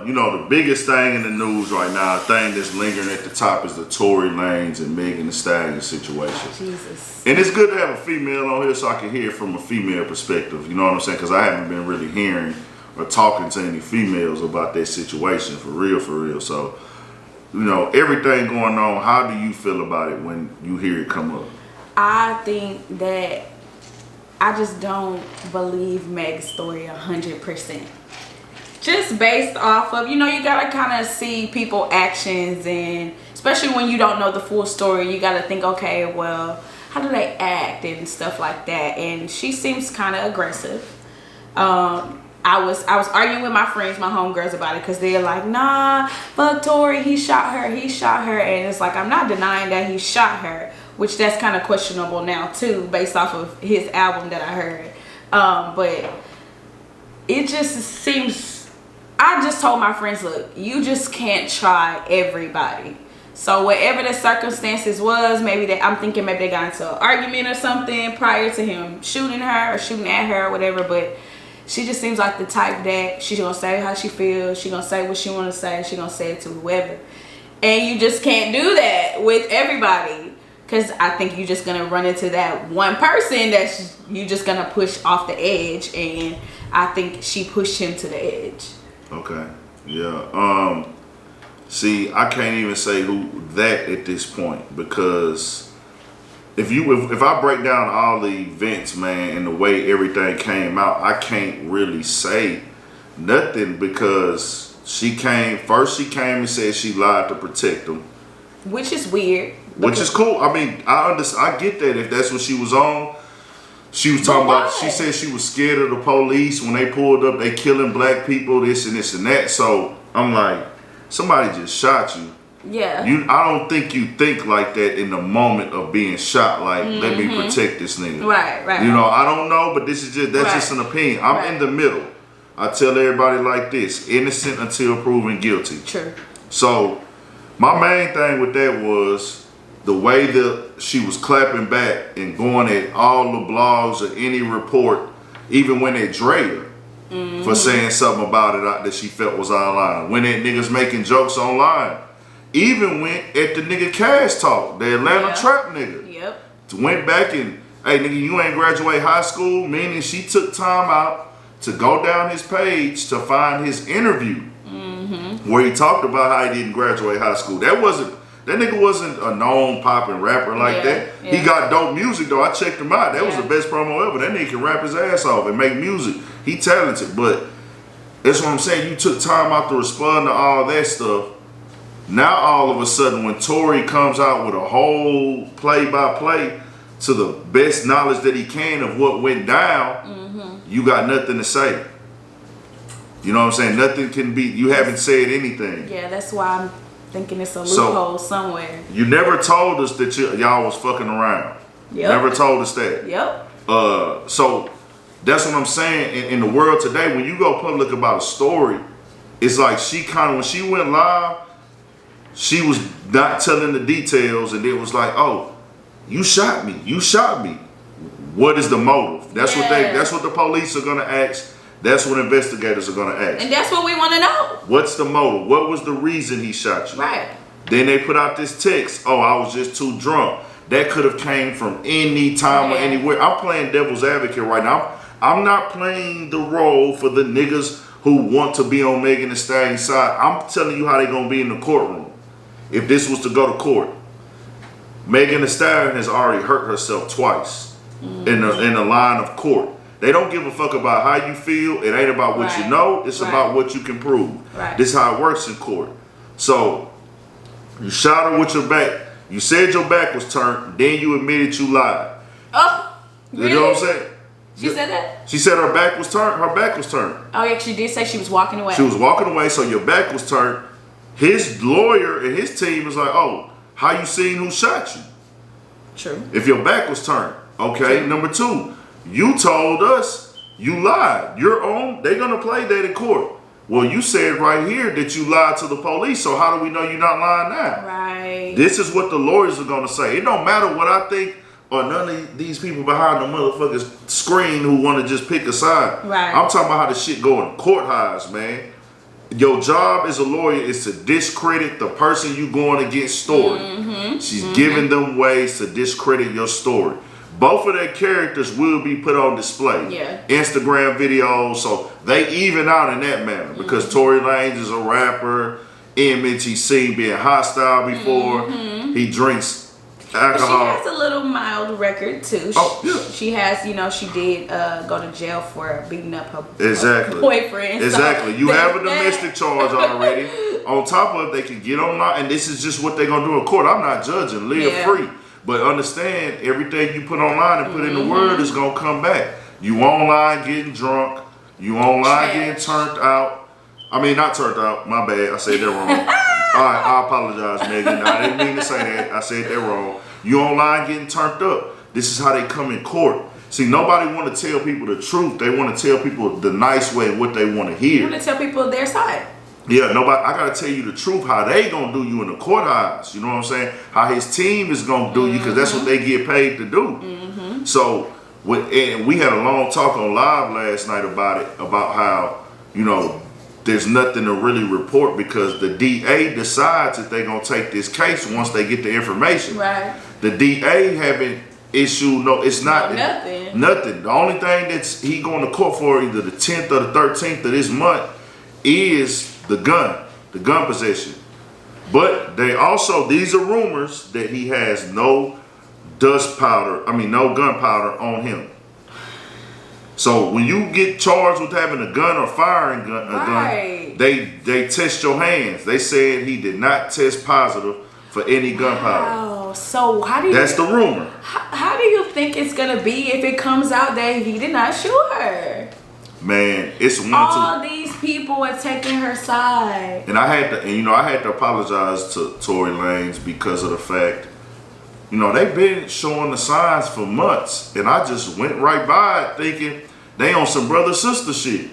you know, the biggest thing in the news right now, the thing that's lingering at the top is the Tory Lanez and Megan Thee Stallion situation. Jesus. And it's good to have a female on here so I can hear it from a female perspective. You know what I'm saying? Because I haven't been really hearing or talking to any females about that situation for real. So, you know, everything going on, how do you feel about it when you hear it come up? I think that I just don't believe Meg's story 100%. Just based off of, you know, you gotta kind of see people actions, and especially when you don't know the full story, you gotta think, okay, well, how do they act and stuff like that? And she seems kind of aggressive. I was arguing with my friends, my homegirls, about it, because they're like, nah, fuck Tory, he shot her, and it's like, I'm not denying that he shot her, which that's kind of questionable now too, based off of his album that I heard. But it just seems, I just told my friends, look, you just can't try everybody. So whatever the circumstances was, I'm thinking maybe they got into an argument or something prior to him shooting her or shooting at her or whatever, but she just seems like the type that she's gonna say how she feels, she's gonna say what she wanna say, she's gonna say it to whoever. And you just can't do that with everybody, because I think you're just gonna run into that one person that you just gonna push off the edge, and I think she pushed him to the edge. Okay. Yeah. See, I can't even say who that at this point, because if I break down all the events, man, and the way everything came out, I can't really say nothing, because she came and said she lied to protect him, which is weird. Which is cool. I mean, I get that if that's what she was on. She was talking about, she said she was scared of the police. When they pulled up, they killing black people, this and that. So I'm like, somebody just shot you. Yeah. I don't think you think like that in the moment of being shot. Like, let me protect this nigga. Right. You know, I don't know, but that's just an opinion. I'm in the middle. I tell everybody like this: innocent until proven guilty. True. So my main thing with that was the way that she was clapping back and going at all the blogs or any report, even when they Drea for saying something about it that she felt was online. When that niggas making jokes online. Even went at the nigga Cash Talk, the Atlanta trap nigga. Yep. Went back and, hey nigga, you ain't graduate high school, meaning she took time out to go down his page to find his interview where he talked about how he didn't graduate high school. That nigga wasn't a known popping rapper like that. Yeah. He got dope music though. I checked him out. That was the best promo ever. That nigga can rap his ass off and make music. He talented, but that's what I'm saying. You took time out to respond to all that stuff. Now all of a sudden, when Tory comes out with a whole play-by-play to the best knowledge that he can of what went down, you got nothing to say. You know what I'm saying? Nothing can be. You haven't said anything. Yeah, that's why I'm thinking it's a loophole somewhere. You never told us that y'all was fucking around. Yep. Never told us that. Yep. So that's what I'm saying. In the world today, when you go public about a story, it's like when she went live, she was not telling the details, and it was like, oh, you shot me. What is the motive? That's what the police are gonna ask. That's what investigators are gonna ask. And that's what we wanna know. What's the motive? What was the reason he shot you? Right. Then they put out this text, oh, I was just too drunk. That could have came from any time or anywhere. I'm playing devil's advocate right now. I'm not playing the role for the niggas who want to be on Megan Thee Stallion's side. I'm telling you how they gonna be in the courtroom. If this was to go to court, Megan Thee Stallion has already hurt herself twice in the line of court. They don't give a fuck about how you feel. It ain't about what you know. It's about what you can prove. Right. This is how it works in court. So you shot her with your back. You said your back was turned. Then you admitted you lied. Oh, really? You know what I'm saying? She said that? She said her back was turned. Her back was turned. Oh, yeah, she did say she was walking away. She was walking away, so your back was turned. His lawyer and his team was like, oh, how you seen who shot you? True. If your back was turned. Okay, True. Number two, you told us you lied. They're going to play that in court. Well, you said right here that you lied to the police, so how do we know you're not lying now? Right. This is what the lawyers are going to say. It don't matter what I think or none of these people behind the motherfucking screen who want to just pick a side. Right. I'm talking about how the shit go in courthouse, man. your job as a lawyer is to discredit the person you going against story. She's giving them ways to discredit your story. Both of their characters will be put on display. Yeah. Instagram videos, so they even out in that manner. Because Tory Lanez is a rapper, image, he's seen being hostile before. He drinks alcohol. But she has a little mild record too. She has, you know, she did go to jail for beating up her boyfriend. Exactly. So you have a domestic charge already. On top of it, they can get online, and this is just what they're gonna do in court. I'm not judging. Live free. But understand, everything you put online and put in the word is gonna come back. You online getting drunk. You online getting turned out. I mean, not turned out. My bad. I said that wrong. All right, I apologize, Megan. I didn't mean to say that. I said that wrong. You online getting turned up. This is how they come in court. See, nobody want to tell people the truth. They want to tell people the nice way what they want to hear. You want to tell people their side. Yeah, nobody. I gotta tell you the truth. How they gonna do you in the courthouse? You know what I'm saying? How his team is gonna do you, because that's what they get paid to do. So, and we had a long talk on live last night about it, about how, you know, there's nothing to really report because the DA decides that they're gonna take this case once they get the information. Right. The DA haven't issued it's not nothing. Nothing. The only thing that's he going to court for, either the 10th or the 13th of this month, is the gun possession. But they also, these are rumors that he has no gunpowder on him. So when you get charged with having a gun or firing a gun, they test your hands. They said he did not test positive for any gunpowder. Wow. So how do you? That's the rumor. How do you think it's gonna be if it comes out that he did not shoot her? Man, it's all these people are taking her side. And I had to apologize to Tory Lanez because of the fact, you know, they've been showing the signs for months, and I just went right by it thinking they on some brother sister shit.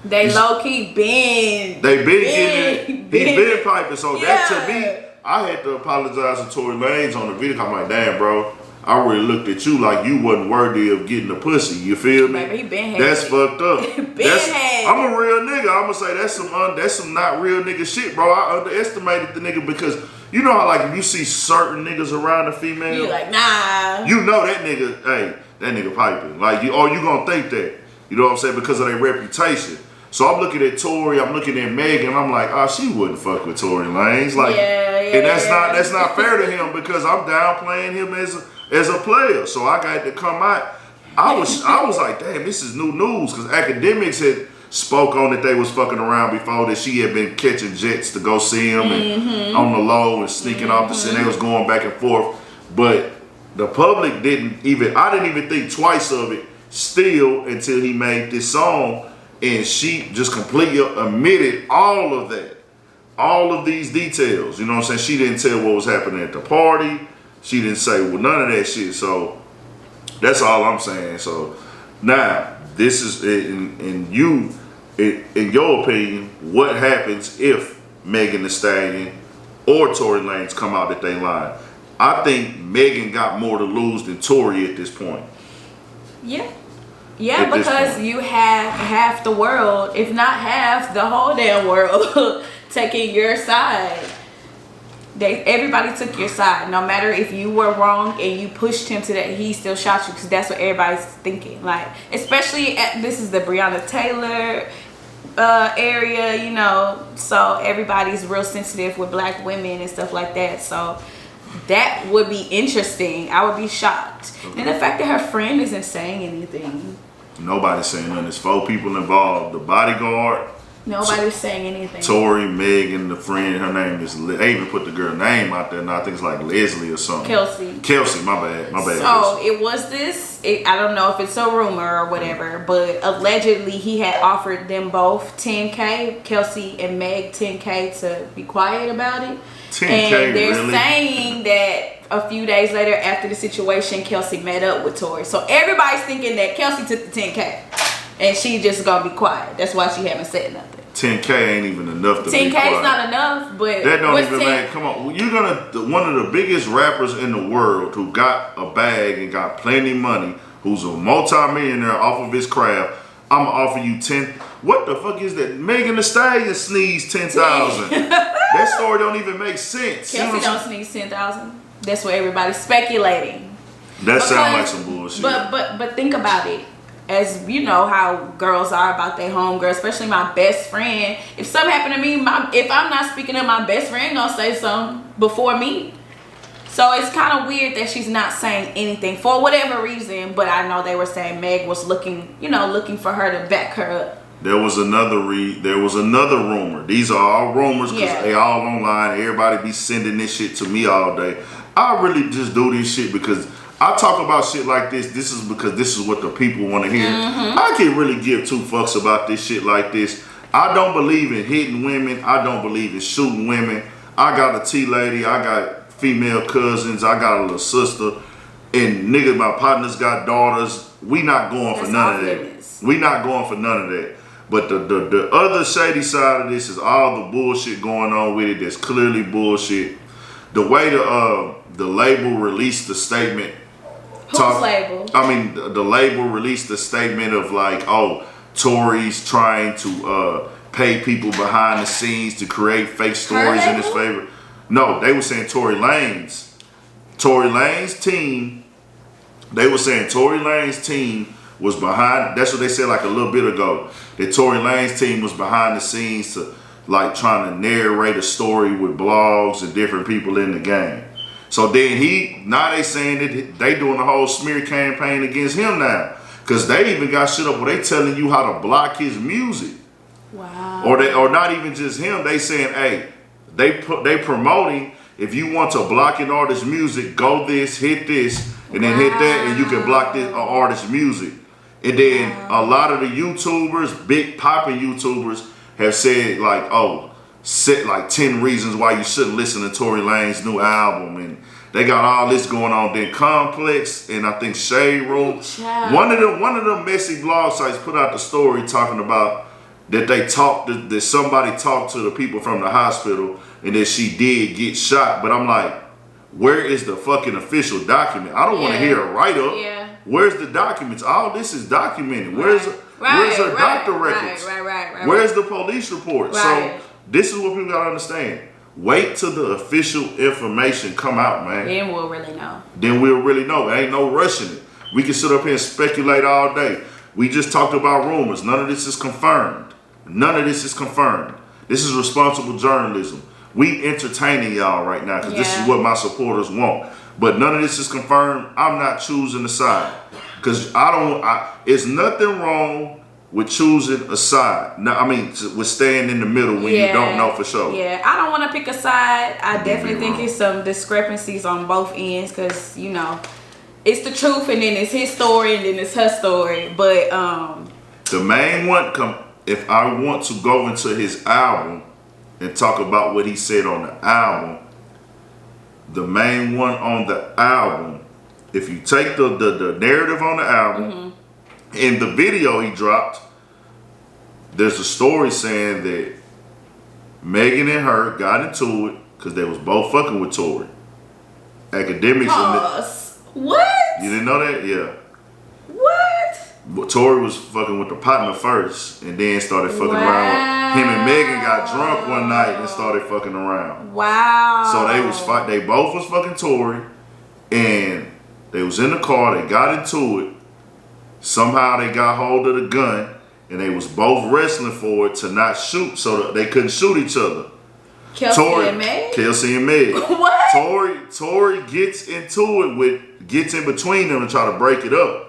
They low key been. They been getting it. He been piping. So that to me, I had to apologize to Tory Lanez on the video. I'm like, damn, bro. I really looked at you like you wasn't worthy of getting the pussy. You feel me? Baby, he been that's fucked up. I'm a real nigga. I'm gonna say that's some not real nigga shit, bro. I underestimated the nigga because you know how, like, if you see certain niggas around a female, you like, nah. You know that nigga, hey, that nigga piping. Like, you gonna think that. You know what I'm saying? Because of their reputation. So I'm looking at Tory, I'm looking at Megan, I'm like, oh, she wouldn't fuck with Tory Lanez. Like, and that's not fair to him because I'm downplaying him as a player. So I got to come out. I was like, damn, this is new news, because academics had spoke on that they was fucking around before, that she had been catching jets to go see him and on the low and sneaking off the scene. They was going back and forth. But the public I didn't even think twice of it still until he made this song, and she just completely omitted all of that. All of these details. You know what I'm saying? She didn't tell what was happening at the party. She didn't say none of that shit. So that's all I'm saying. So now, this is in your opinion, what happens if Megan Thee Stallion or Tory Lanez come out that they lied? I think Megan got more to lose than Tory at this point. Yeah. Yeah, because you have half the world, if not half, the whole damn world taking your side. Everybody took your side. No matter if you were wrong and you pushed him to that, he still shot you, because that's what everybody's thinking. Like, especially this is the Breonna Taylor area, you know, so everybody's real sensitive with black women and stuff like that. So that would be interesting. I would be shocked. And the fact that her friend isn't saying anything. Nobody's saying nothing. There's 4 people involved. The bodyguard. Nobody's saying anything. Tory, Megan, the friend, her name is, they even put the girl name out there now. I think it's like Leslie or something. Kelsey, my bad. So Kelsey. it was this, I don't know if it's a rumor or whatever, but allegedly he had offered them both $10K, Kelsey and Meg $10K to be quiet about it. $10K, and they're really? Saying that a few days later after the situation, Kelsey met up with Tory. So everybody's thinking that Kelsey took the $10K and she just gonna be quiet. That's why she haven't said nothing. 10K ain't even enough to 10K be quiet. 10K is not enough, but that don't even make. Come on, you're one of the biggest rappers in the world who got a bag and got plenty of money, who's a multi-millionaire off of his craft. I'ma offer you 10. What the fuck is that? Megan Thee Stallion sneezed 10,000. That story don't even make sense. Kelsey don't sneeze 10,000. That's what everybody's speculating. That sounds like some bullshit. But think about it. As you know how girls are about their homegirl, especially my best friend. If something happened to me, if I'm not speaking to my best friend, gonna say something before me. So it's kind of weird that she's not saying anything for whatever reason. But I know they were saying Meg was looking for her to back her up. There was another rumor. These are all rumors because they all online. Everybody be sending this shit to me all day. I really just do this shit because I talk about shit like this. This is because this is what the people want to hear. I can't really give two fucks about this shit like this. I don't believe in hitting women. I don't believe in shooting women. I got a T-lady. I got female cousins, I got a little sister, and nigga, my partners got daughters. We not going for none of that. We not going for none of that. But the other shady side of this is all the bullshit going on with it. That's clearly bullshit. The way the label released the statement. Whose label? I mean, the label released the statement of like, oh, Tory's trying to pay people behind the scenes to create fake stories in his favor. No, they were saying Tory Lanez. Tory Lanez team, they were saying Tory Lanez team was behind, that's what they said like a little bit ago, that Tory Lanez team was behind the scenes to like trying to narrate a story with blogs and different people in the game. So then now they saying that they doing a whole smear campaign against him now. Cause they even got shit up where they telling you how to block his music. Wow. Or not even just him, they saying, hey, they promoting, if you want to block an artist's music, go this, hit this, and then hit that, and you can block this artist's music. And then a lot of the YouTubers, big popping YouTubers, have said like, oh, set like 10 reasons why you shouldn't listen to Tory Lanez's new album, and they got all this going on. Then Complex and I think Shade Room, one of them messy blog sites put out the story talking about that that somebody talked to the people from the hospital and that she did get shot. But I'm like, where is the fucking official document? I don't want to hear a write-up. Yeah. Where's the documents? All this is documented. Where's her doctor records? Right. Where's the police report? Right. So this is what people gotta understand. Wait till the official information come out, man. Then we'll really know. Then we'll really know. There ain't no rushing it. We can sit up here and speculate all day. We just talked about rumors. None of this is confirmed. None of this is confirmed. This is responsible journalism. We entertaining y'all right now because this is what my supporters want. But none of this is confirmed. I'm not choosing a side because it's nothing wrong with choosing a side. No, I mean, with staying in the middle when you don't know for sure. Yeah, I don't want to pick a side. I definitely think it's some discrepancies on both ends because, you know, it's the truth and then it's his story and then it's her story. But the main one, if I want to go into his album and talk about what he said on the album, the main one on the album, if you take the narrative on the album, in the video he dropped, there's a story saying that Megan and her got into it because they was both fucking with Tory. Academics. What? You didn't know that? Yeah. What? But Tory was fucking with the partner first and then started fucking around. Him and Megan got drunk one night and started fucking around. Wow. So they both was fucking Tory and they was in the car, they got into it. Somehow they got hold of the gun and they was both wrestling for it to not shoot so that they couldn't shoot each other. Kelsey and Meg? Kelsey and Meg. What? Tory gets into it gets in between them and try to break it up.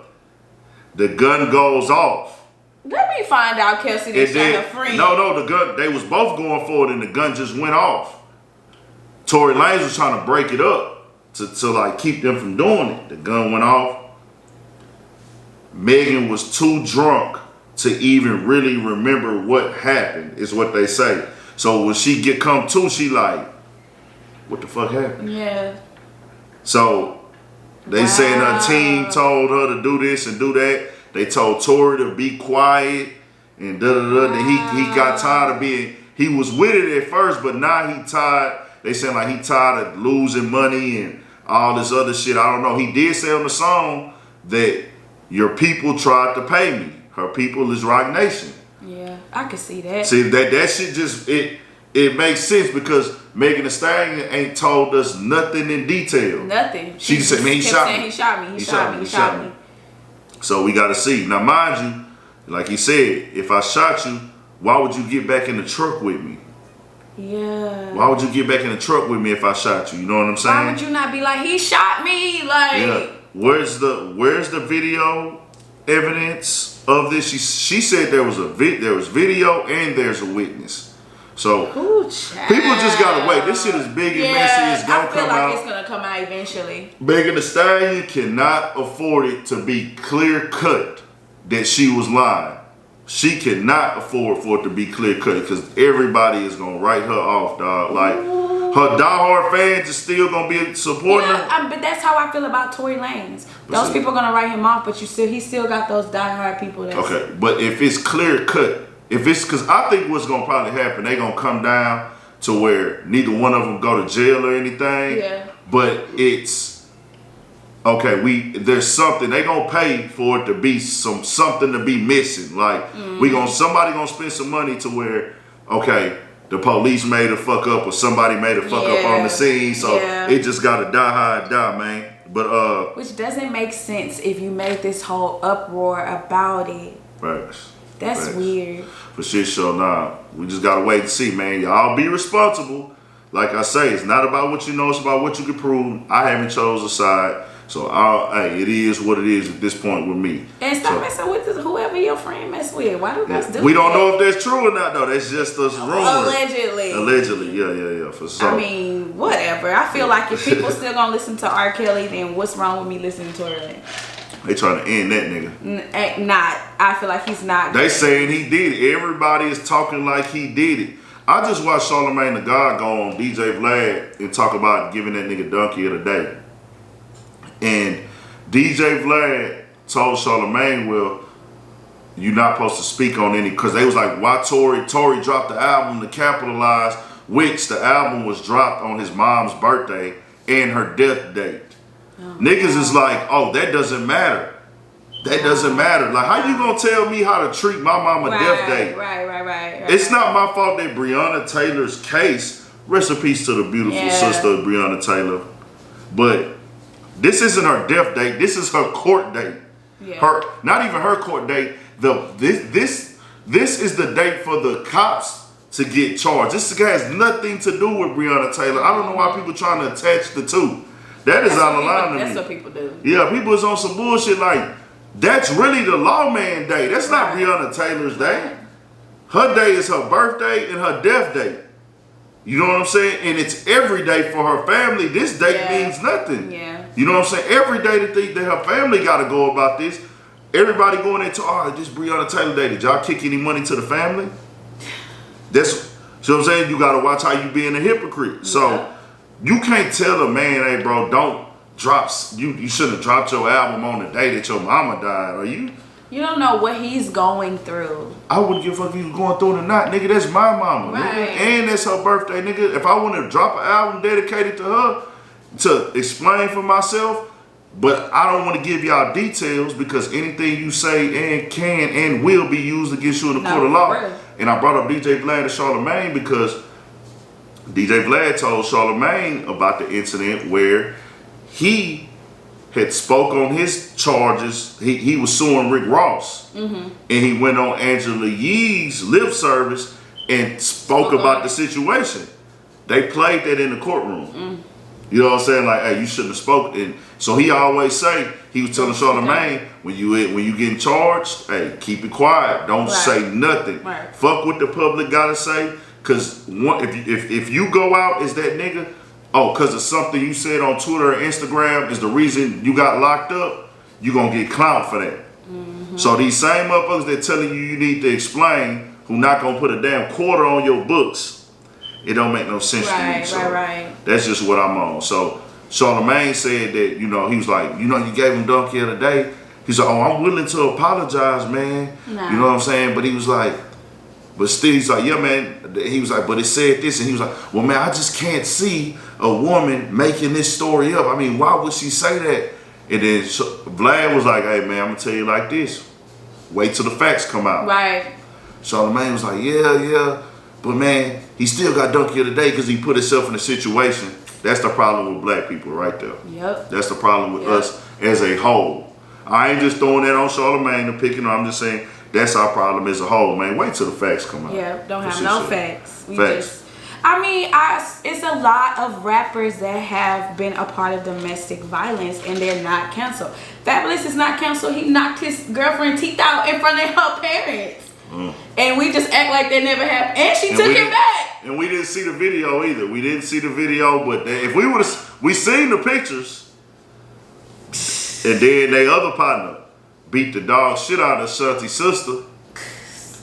The gun goes off. Let me find out Kelsey didn't shot her friend. No, the gun, they was both going for it and the gun just went off. Tory Lanez was trying to break it up to like keep them from doing it. The gun went off. Megan was too drunk to even really remember what happened, is what they say. So when she come to, she like, what the fuck happened? Yeah. So they saying her team told her to do this and do that. They told Tory to be quiet and He got tired of being, he was with it at first, but now he tired. They saying like he tired of losing money and all this other shit. I don't know. He did say on the song that your people tried to pay me. her people is Rock Nation. Yeah, I can see that. See, that shit just, it makes sense because Megan Thee Stallion ain't told us nothing in detail. Nothing. She just said, man, he shot me. He shot me. So we got to see. Now, mind you, like he said, if I shot you, why would you get back in the truck with me? Yeah. Why would you get back in the truck with me if I shot you? You know what I'm saying? Why would you not be like, he shot me? Like, yeah. Where's the video evidence of this? She said there was video and there's a witness. So people just gotta wait. This shit is big and messy. It's gonna come out. I feel like it's gonna come out eventually. Megan Thee Stallion cannot afford it to be clear cut that she was lying. She cannot afford for it to be clear cut because everybody is gonna write her off, dog. Like her diehard fans is still gonna be supporting her. But that's how I feel about Tory Lanez. Those people are gonna write him off, but he still got those diehard people. Okay, but if it's clear cut. If it's because I think what's gonna probably happen, they gonna come down to where neither one of them go to jail or anything. Yeah. But it's okay. There's something they gonna pay for it to be something to be missing. Like somebody gonna spend some money to where the police made a fuck up or somebody made a fuck up on the scene. So it just gotta die how it die, man. But which doesn't make sense if you made this whole uproar about it. Right. That's weird. For shit show, nah. We just gotta wait and see, man. Y'all be responsible. Like I say, it's not about what you know, it's about what you can prove. I haven't chose a side. So it is what it is at this point with me. And stop messing with whoever your friend mess with. Why do you guys do that? We don't know if that's true or not though. That's just us rumors. Allegedly, yeah, for sure. I mean, whatever. I feel like if people still gonna listen to R. Kelly, then what's wrong with me listening to her? They trying to end that nigga. I feel like he's not. They saying he did it. Everybody is talking like he did it. I just watched Charlamagne the God go on DJ Vlad and talk about giving that nigga donkey of the day. And DJ Vlad told Charlamagne, well, you're not supposed to speak on any, because they was like, why Tory dropped the album to capitalize, which the album was dropped on his mom's birthday and her death date. Niggas is like, oh, that doesn't matter. That doesn't matter. Like, how you gonna tell me how to treat my mama death date? Right. It's not my fault that Breonna Taylor's case, rest in peace to the beautiful sister of Breonna Taylor, but this isn't her death date. This is her court date. Yeah. Not even her court date. This is the date for the cops to get charged. This guy has nothing to do with Breonna Taylor. I don't know why people trying to attach the two. That's out of line to me. That's what people do. Yeah, people is on some bullshit like, that's really the lawman day. That's not Breonna Taylor's day. Her day is her birthday and her death date. You know what I'm saying? And it's every day for her family. This date means nothing. Yeah. You know what I'm saying? Every day that her family got to go about this. Everybody going into, this Breonna Taylor day. Did y'all kick any money to the family? That's, you know what I'm saying? You got to watch how you being a hypocrite. So you can't tell a man, hey, bro, don't drop, you shouldn't have dropped your album on the day that your mama died. Are you? You don't know what he's going through. I wouldn't give a fuck if he was going through it or not. Nigga, that's my mama. Right. Nigga. And that's her birthday, nigga. If I want to drop an album dedicated to her to explain for myself, but I don't want to give y'all details because anything you say and can and will be used against you in the court of law. Really. And I brought up DJ Vlad and Charlamagne because DJ Vlad told Charlamagne about the incident where he had spoke on his charges. He was suing Rick Ross. And he went on Angela Yee's lip service and spoke about the situation. They played that in the courtroom. You know what I'm saying? Like, hey, you shouldn't have spoken. And so he always say, he was telling Charlamagne, when you getting charged, hey, keep it quiet. Don't say nothing. Right. Fuck what the public gotta say. Cause if you go out as that nigga, because of something you said on Twitter or Instagram is the reason you got locked up, you gonna get clowned for that. So these same motherfuckers that telling you need to explain, who not gonna put a damn quarter on your books, it don't make no sense to me. So that's just what I'm on. So Charlamagne said that, he was like, you gave him donkey of the day. He's like, I'm willing to apologize, man. No. You know what I'm saying? But he was like, but still, he's like, yeah, man. He was like, but it said this. And he was like, well, man, I just can't see a woman making this story up. I mean, why would she say that? And then Vlad was like, hey, man, I'm going to tell you like this. Wait till the facts come out. Right. Charlamagne was like, yeah. But man, he still got dunked here today because he put himself in a situation. That's the problem with black people right there. Yep. That's the problem with us as a whole. I ain't just throwing that on Charlamagne and picking on. I'm just saying that's our problem as a whole, man. Wait till the facts come out. Yeah, don't have no facts. Facts. It's a lot of rappers that have been a part of domestic violence and they're not canceled. Fabulous is not canceled. He knocked his girlfriend's teeth out in front of her parents. And we just act like that never happened. And she took it back. And we didn't see the video either. We didn't see the video, but if we would have, we seen the pictures. And then their other partner beat the dog shit out of Shanti's sister.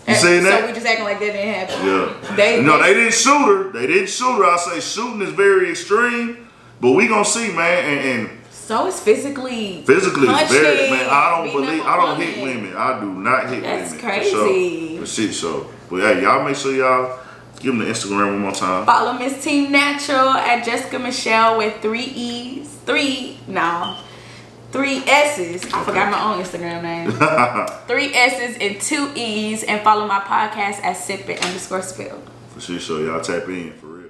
You seen that? So we just acting like that didn't happen. Yeah. They didn't shoot her. They didn't shoot her. I say shooting is very extreme, but we gonna see, man. And so it's physically is very, man. I don't hit hit women. I do not hit women. That's crazy. For shit show. But hey, y'all make sure y'all give them the Instagram one more time. Follow Miss Team Natural at Jessica Michelle with 3 S's. I forgot my own Instagram name. 3 S's and 2 E's. And follow my podcast at sip it _spill. For sure, y'all tap in for real.